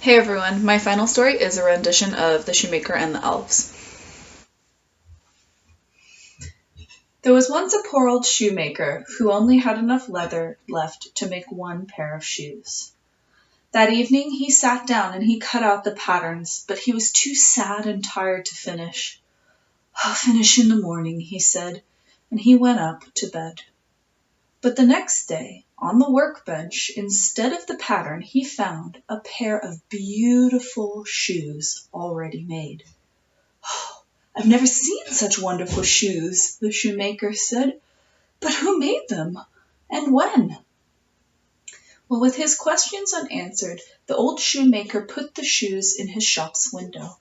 Hey everyone, my final story is a rendition of The Shoemaker and the Elves. There was once a poor old shoemaker who only had enough leather left to make one pair of shoes. That evening he sat down and he cut out the patterns, but he was too sad and tired to finish. "I'll finish in the morning," he said, and he went up to bed. But the next day, on the workbench, instead of the pattern, he found a pair of beautiful shoes already made. "Oh, I've never seen such wonderful shoes," the shoemaker said. "But who made them? And when?" Well, with his questions unanswered, the old shoemaker put the shoes in his shop's window.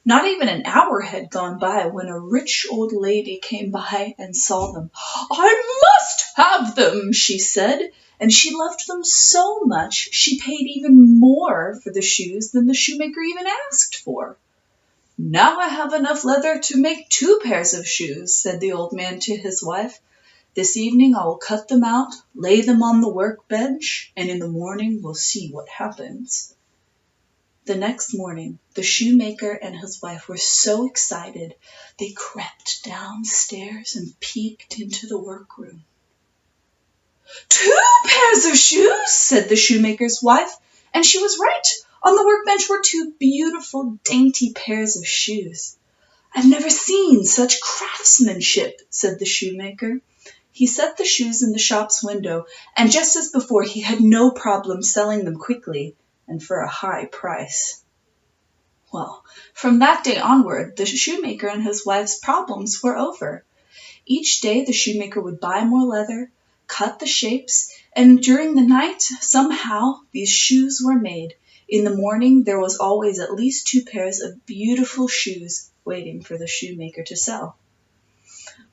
Not even an hour had gone by when a rich old lady came by and saw them. "I must have them," she said, and she loved them so much she paid even more for the shoes than the shoemaker even asked for. "Now I have enough leather to make 2 pairs of shoes," said the old man to his wife. "This evening I will cut them out, lay them on the workbench, and in the morning we'll see what happens." The next morning, the shoemaker and his wife were so excited, they crept downstairs and peeked into the workroom. "2 pairs of shoes," said the shoemaker's wife, and she was right. On the workbench were 2 beautiful, dainty pairs of shoes. "I've never seen such craftsmanship," said the shoemaker. He set the shoes in the shop's window, and just as before, he had no problem selling them quickly and for a high price. Well, from that day onward, the shoemaker and his wife's problems were over. Each day the shoemaker would buy more leather, cut the shapes, and during the night, somehow, these shoes were made. In the morning, there was always at least 2 pairs of beautiful shoes waiting for the shoemaker to sell.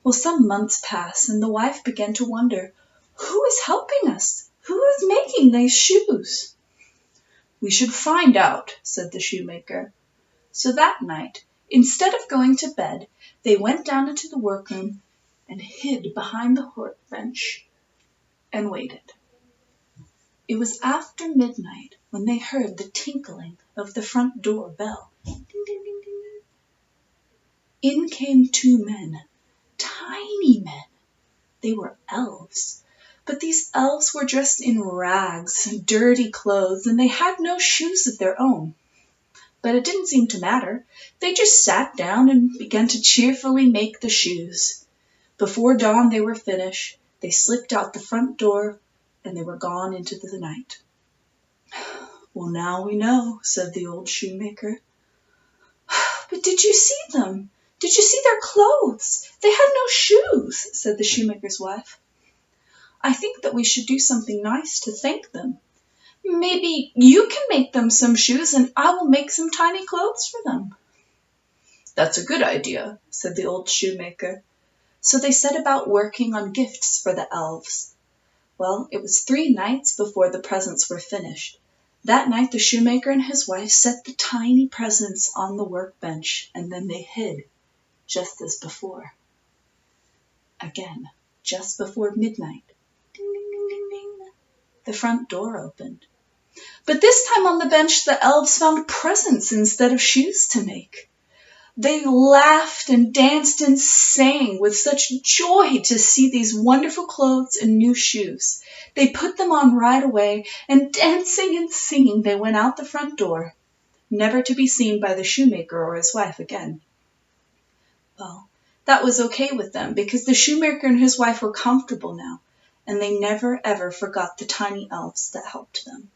Well, some months passed, and the wife began to wonder, who is helping us? Who is making these shoes? "We should find out," said the shoemaker. So that night, instead of going to bed, they went down into the workroom and hid behind the workbench and waited. It was after midnight when they heard the tinkling of the front door bell. Ding, ding, ding, ding. In came 2 men, tiny men. They were elves. But these elves were dressed in rags and dirty clothes, and they had no shoes of their own. But it didn't seem to matter. They just sat down and began to cheerfully make the shoes. Before dawn they were finished. They slipped out the front door, and they were gone into the night. "Well, now we know," said the old shoemaker. "But did you see them? Did you see their clothes? They had no shoes," said the shoemaker's wife. "I think that we should do something nice to thank them. Maybe you can make them some shoes, and I will make some tiny clothes for them." "That's a good idea," said the old shoemaker. So they set about working on gifts for the elves. Well, it was 3 nights before the presents were finished. That night the shoemaker and his wife set the tiny presents on the workbench, and then they hid, just as before. Again, just before midnight, ding, ding, ding, ding, ding, the front door opened. But this time on the bench the elves found presents instead of shoes to make. They laughed and danced and sang with such joy to see these wonderful clothes and new shoes. They put them on right away, and dancing and singing they went out the front door, never to be seen by the shoemaker or his wife again. Well, that was okay with them, because the shoemaker and his wife were comfortable now, and they never ever forgot the tiny elves that helped them.